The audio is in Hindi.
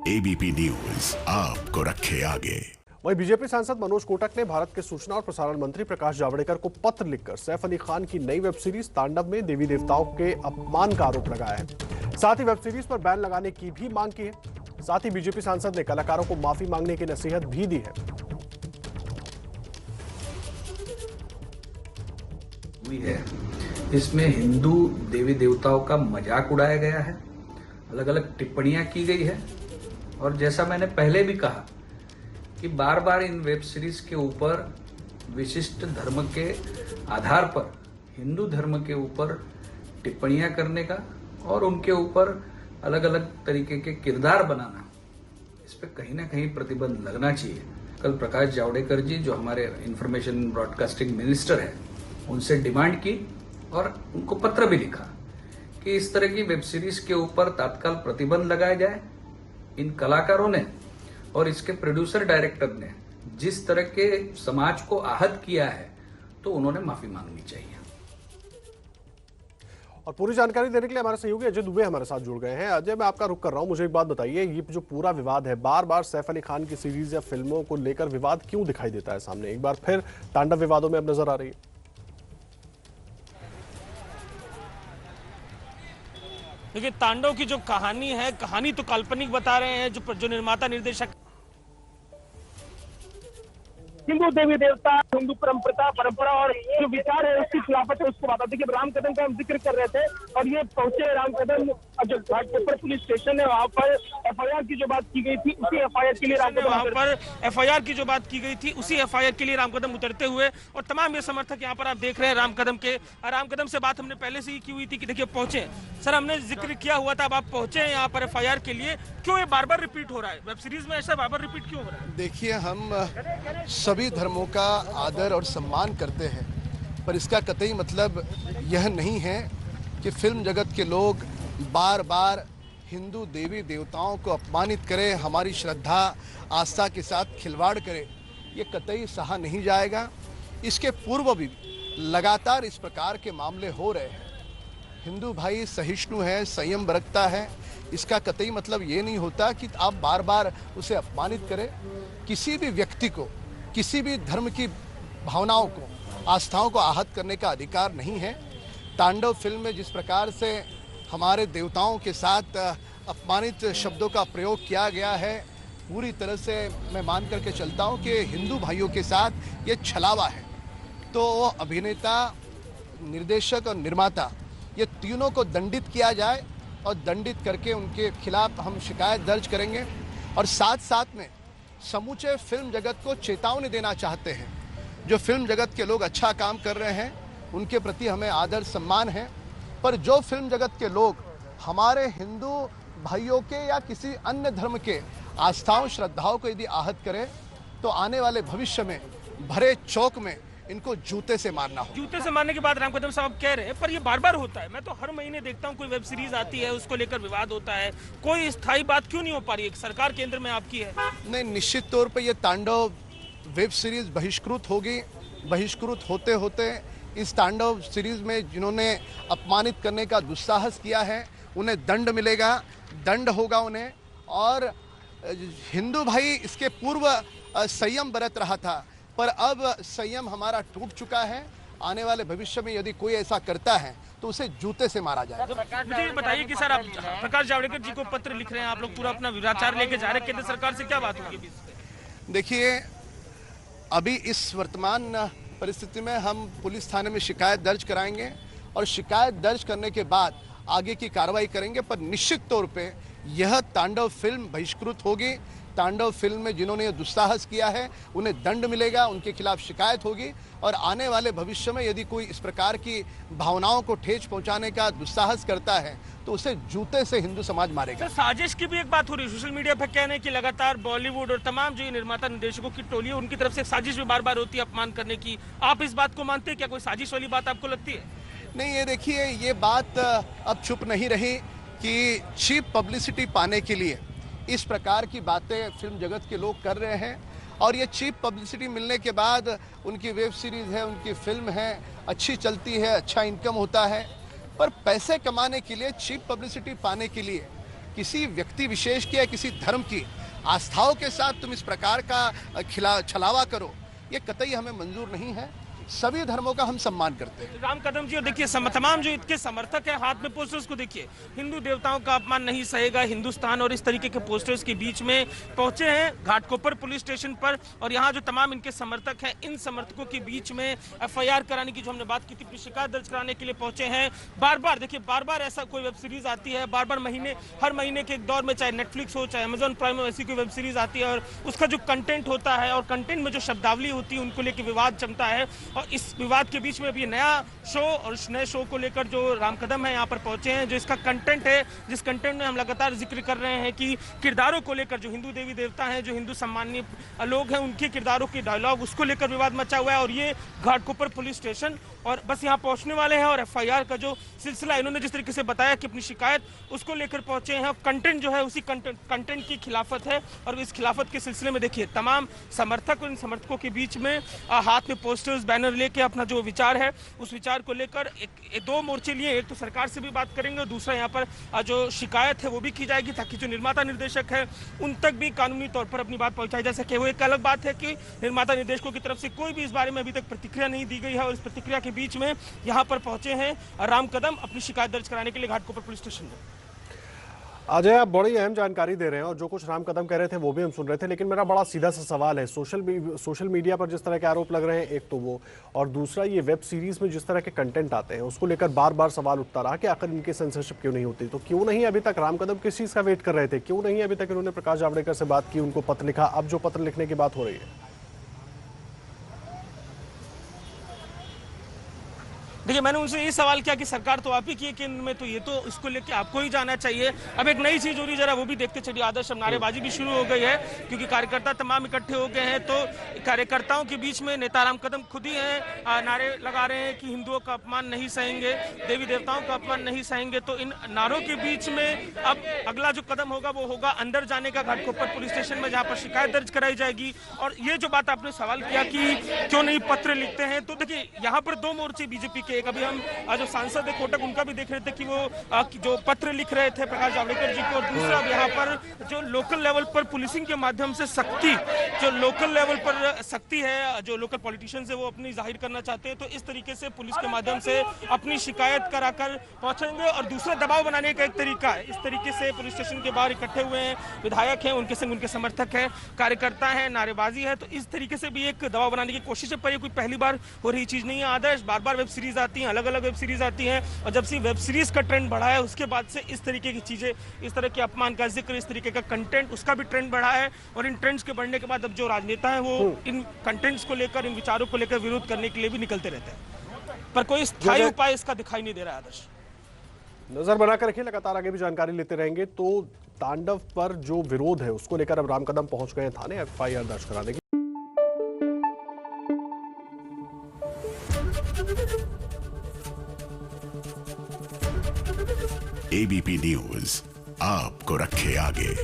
एबीपी न्यूज आपको रखे आगे। वहीं बीजेपी सांसद मनोज कोटक ने भारत के सूचना और प्रसारण मंत्री प्रकाश जावड़ेकर को पत्र लिखकर सैफ अली खान की नई वेब सीरीज तांडव में देवी देवताओं के अपमान का आरोप लगाया है। साथ ही वेब सीरीज पर बैन लगाने की भी मांग की है। साथ ही बीजेपी सांसद ने कलाकारों को माफी मांगने की नसीहत भी दी है। इसमें हिंदू देवी देवताओं का मजाक उड़ाया गया है, अलग अलग टिप्पणियां की गई है। और जैसा मैंने पहले भी कहा कि बार बार इन वेब सीरीज के ऊपर विशिष्ट धर्म के आधार पर हिंदू धर्म के ऊपर टिप्पणियां करने का और उनके ऊपर अलग अलग तरीके के किरदार बनाना, इस पर कहीं ना कहीं प्रतिबंध लगना चाहिए। कल प्रकाश जावड़ेकर जी जो हमारे इंफॉर्मेशन ब्रॉडकास्टिंग मिनिस्टर है, उनसे डिमांड की और उनको पत्र भी लिखा कि इस तरह की वेब सीरीज के ऊपर तत्काल प्रतिबंध लगाया जाए। इन कलाकारों ने और इसके प्रोड्यूसर डायरेक्टर ने जिस तरह के समाज को आहत किया है, तो उन्होंने माफी मांगनी चाहिए। और पूरी जानकारी देने के लिए हमारे सहयोगी अजय दुबे हमारे साथ जुड़ गए हैं। अजय, मैं आपका रुख कर रहा हूं, मुझे एक बात बताइए, ये जो पूरा विवाद है, बार बार सैफ अली खान की सीरीज या फिल्मों को लेकर विवाद क्यों दिखाई देता है सामने? एक बार फिर तांडव विवादों में अब नजर आ रही है। देखिए, तांडव की जो कहानी है, कहानी तो काल्पनिक बता रहे हैं जो निर्माता निर्देशक। हिंदू देवी देवता, हिंदू परंपरा और जो विचार है उसकी खिलाफत है, उसको बताते। देखिए, राम कदम का हम जिक्र कर रहे थे और ये पहुंचे राम कदम जो घाटकोपर पुलिस स्टेशन है, वहाँ पर एफआईआर की जो बात की गई थी उसी एफआईआर के लिए राम कदम उतरते हुए और तमाम ये समर्थक यहाँ पर आप देख रहे हैं राम कदम से बात हमने पहले से ही की हुई थी कि देखिए पहुंचे सर, हमने जिक्र किया हुआ था, अब आप पहुंचे हैं यहाँ पर एफआईआर के लिए, क्यों ये बार बार रिपीट हो रहा है? वेब सीरीज में ऐसा बार बार रिपीट क्यों हो रहा है? देखिए, हम सभी धर्मों का आदर और सम्मान करते हैं, पर इसका कतई मतलब यह नहीं है कि फिल्म जगत के लोग बार बार हिंदू देवी देवताओं को अपमानित करें, हमारी श्रद्धा आस्था के साथ खिलवाड़ करें। ये कतई सहा नहीं जाएगा। इसके पूर्व भी लगातार इस प्रकार के मामले हो रहे हैं। हिंदू भाई सहिष्णु है, संयम बरतता है, इसका कतई मतलब ये नहीं होता कि आप बार बार उसे अपमानित करें। किसी भी व्यक्ति को, किसी भी धर्म की भावनाओं को, आस्थाओं को आहत करने का अधिकार नहीं है। तांडव फिल्म में जिस प्रकार से हमारे देवताओं के साथ अपमानित शब्दों का प्रयोग किया गया है, पूरी तरह से मैं मान करके चलता हूं कि हिंदू भाइयों के साथ ये छलावा है। तो अभिनेता, निर्देशक और निर्माता, ये तीनों को दंडित किया जाए और दंडित करके उनके खिलाफ हम शिकायत दर्ज करेंगे। और साथ साथ में समूचे फिल्म जगत को चेतावनी देना चाहते हैं। जो फिल्म जगत के लोग अच्छा काम कर रहे हैं, उनके प्रति हमें आदर सम्मान है, पर जो फिल्म जगत के लोग हमारे हिंदू भाइयों के या किसी अन्य धर्म के आस्थाओं श्रद्धाओं को यदि आहत करें, तो आने वाले भविष्य में भरे चौक में इनको जूते से मारना हो। जूते से मारने के बाद राम कदम साहब कह रहे हैं, पर ये बार बार होता है। मैं तो हर महीने देखता हूँ कोई वेब सीरीज आती है, उसको लेकर विवाद होता है, कोई स्थायी बात क्यों नहीं हो पा रही है? सरकार केंद्र में आपकी है। नहीं, निश्चित तौर पे ये तांडव वेब सीरीज बहिष्कृत होगी। बहिष्कृत होते होते इस तांडव सीरीज में जिन्होंने अपमानित करने का दुस्साहस किया है, उन्हें दंड मिलेगा, दंड होगा उन्हें। और हिंदू भाई इसके पूर्व संयम बरत रहा था, पर अब संयम हमारा टूट चुका है। आने वाले भविष्य में यदि कोई ऐसा करता है तो उसे जूते से मारा जाए। मुझे बताइए कि सर, आप प्रकाश जावड़ेकर जी को पत्र लिख रहे हैं, आप लोग पूरा अपना विचार लेके जा रहे हैं, केंद्र सरकार से क्या बात होगी? देखिए, अभी इस वर्तमान परिस्थिति में हम पुलिस थाने में शिकायत दर्ज कराएंगे और शिकायत दर्ज करने के बाद आगे की कार्रवाई करेंगे। पर निश्चित तौर पे यह तांडव फिल्म बहिष्कृत होगी। तांडव फिल्म में जिन्होंने ये दुस्साहस किया है, उन्हें दंड मिलेगा, उनके खिलाफ शिकायत होगी। और आने वाले भविष्य में यदि कोई इस प्रकार की भावनाओं को ठेस पहुंचाने का दुस्साहस करता है, तो उसे जूते से हिंदू समाज मारेगा। साजिश की भी एक बात हो रही है सोशल मीडिया पर, कहने हैं कि लगातार बॉलीवुड और तमाम जो निर्माता निर्देशकों की टोली है, उनकी तरफ से साजिश भी बार बार होती है अपमान करने की। आप इस बात को मानते हैं? क्या कोई साजिश वाली बात आपको लगती है? नहीं, ये देखिए, ये बात अब छुप नहीं रही कि चीप पब्लिसिटी पाने के लिए इस प्रकार की बातें फिल्म जगत के लोग कर रहे हैं। और ये चीप पब्लिसिटी मिलने के बाद उनकी वेब सीरीज है, उनकी फिल्म है, अच्छी चलती है, अच्छा इनकम होता है, पर पैसे कमाने के लिए, चीप पब्लिसिटी पाने के लिए किसी व्यक्ति विशेष की या किसी धर्म की आस्थाओं के साथ तुम इस प्रकार का छलावा करो, ये कतई हमें मंजूर नहीं है। सभी धर्मों का हम सम्मान करते हैं। राम कदम जी, और देखिए तमाम जो इनके समर्थक है, हाथ में पोस्टर्स को देखिए, हिंदू देवताओं का अपमान नहीं सहेगा हिंदुस्तान, और इस तरीके के पोस्टर्स के बीच में पहुंचे हैं घाटकोपर पुलिस स्टेशन पर। और यहाँ जो तमाम इनके समर्थक हैं, इन समर्थकों के बीच में FIR कराने की जो हमने बात की थी, अपनी शिकायत दर्ज कराने के लिए पहुंचे हैं। बार बार देखिए, बार बार ऐसा कोई वेब सीरीज आती है, बार बार हर महीने के एक दौर में, चाहे नेटफ्लिक्स हो चाहे अमेजॉन प्राइम हो, ऐसी कोई वेब सीरीज आती है और उसका जो कंटेंट होता है और कंटेंट में जो शब्दावली होती है उनको लेकर विवाद जमता है। और इस विवाद के बीच में भी नया शो, और इस नए शो को लेकर जो राम कदम है यहाँ पर पहुंचे हैं, जो इसका कंटेंट है, जिस कंटेंट में हम लगातार जिक्र कर रहे हैं कि किरदारों को लेकर, जो हिंदू देवी देवता हैं, जो हिंदू सम्मानीय लोग हैं, उनके किरदारों के डायलॉग, उसको लेकर विवाद मचा हुआ है। और ये घाटकोपर पुलिस स्टेशन और बस यहाँ पहुंचने वाले हैं और FIR का जो सिलसिला इन्होंने जिस तरीके से बताया कि अपनी शिकायत उसको लेकर पहुंचे हैं, कंटेंट जो है उसी कंटेंट की खिलाफत है। और इस खिलाफत के सिलसिले में देखिए तमाम समर्थक और इन समर्थकों के बीच में हाथ में पोस्टर्स, बैनर लेके अपना जो विचार है उस विचार को लेकर दो मोर्चे लिए। एक तो सरकार से भी बात करेंगे और दूसरा यहाँ पर जो शिकायत है वो भी की जाएगी, ताकि जो निर्माता निर्देशक है उन तक भी कानूनी तौर पर अपनी बात पहुंचाई जा सके। वो एक अलग बात है कि निर्माता निर्देशकों की तरफ से कोई भी इस बारे में अभी तक प्रतिक्रिया नहीं दी गई है, और इस प्रतिक्रिया के बीच में यहाँ पर पहुंचे हैं राम कदम अपनी शिकायत दर्ज कराने के लिए घाटकोपर पुलिस स्टेशन में। अजय, आप बड़ी अहम जानकारी दे रहे हैं और जो कुछ राम कदम कह रहे थे वो भी हम सुन रहे थे, लेकिन मेरा बड़ा सीधा सा सवाल है, सोशल मीडिया पर जिस तरह के आरोप लग रहे हैं, एक तो वो, और दूसरा ये वेब सीरीज में जिस तरह के कंटेंट आते हैं उसको लेकर बार बार सवाल उठता रहा कि आखिर इनकी सेंसरशिप क्यों नहीं होती। तो क्यों नहीं अभी तक राम कदम किस चीज़ का वेट कर रहे थे? क्यों नहीं अभी तक इन्होंने प्रकाश जावड़ेकर से बात की, उनको पत्र लिखा? अब जो पत्र लिखने की बात हो रही है, देखिए मैंने उनसे ये सवाल किया कि सरकार तो आप ही की है केंद्र में, तो ये तो इसको लेके आपको ही जाना चाहिए। अब एक नई चीज हो रही, जरा वो भी देखते चलिए आदर्श। अब नारेबाजी भी शुरू हो गई है क्योंकि कार्यकर्ता तमाम इकट्ठे हो गए हैं, तो कार्यकर्ताओं के बीच में नेता राम कदम खुद ही हैं, नारे लगा रहे हैं कि हिंदुओं का अपमान नहीं सहेंगे, देवी देवताओं का अपमान नहीं सहेंगे। तो इन नारों के बीच में अब अगला जो कदम होगा वो होगा अंदर जाने का घाटकोपर पुलिस स्टेशन में, जहाँ पर शिकायत दर्ज कराई जाएगी। और ये जो बात आपने सवाल किया कि क्यों नहीं पत्र लिखते हैं, तो देखिए यहाँ पर दो मोर्चे बीजेपी के, एक अभी हम जो सांसद है कोटक उनका भी देख रहे थे कि वो जो पत्र लिख रहे थे प्रकाश जावड़ेकर जी को, और दूसरा यहाँ पर जो लोकल लेवल पर पुलिसिंग के माध्यम से सख्ती, जो लोकल लेवल पर सख्ती है, जो लोकल पॉलिटिशियंस है वो अपनी जाहिर करना चाहते हैं, तो इस तरीके से पुलिस के माध्यम से अपनी शिकायत कराकर पहुंचेंगे। और दूसरा दबाव बनाने का एक तरीका है, इस तरीके से पुलिस स्टेशन के बाहर इकट्ठे हुए हैं, विधायक हैं, उनके संग उनके समर्थक हैं, कार्यकर्ता हैं, नारेबाजी है, तो इस तरीके से भी एक दबाव बनाने की कोशिश है। पर ये कोई पहली बार हो रही चीज नहीं है आदर्श, बार बार वेब सीरीज आती हैं, अलग अलग वेब सीरीज आती हैं, और जब से वेब सीरीज का ट्रेंड बढ़ा है उसके बाद से इस तरीके की चीजें, इस तरह के अपमान का जिक्र, इस तरीके का कंटेंट, उसका भी ट्रेंड बढ़ा है। और इन ट्रेंड्स के बढ़ने के बाद अब जो राजनेता है वो इन कंटेंट्स को लेकर, इन विचारों को लेकर विरोध करने के लिए भी निकलते रहते हैं, पर कोई स्थायी उपाय इसका दिखाई नहीं दे रहा है आदर्श। नजर बनाकर रखिए, लगातार आगे भी जानकारी लेते रहेंगे। तो तांडव पर जो विरोध है उसको लेकर अब राम कदम पहुंच गए थाने FIR दर्ज कराने की। ABP न्यूज आपको रखे आगे।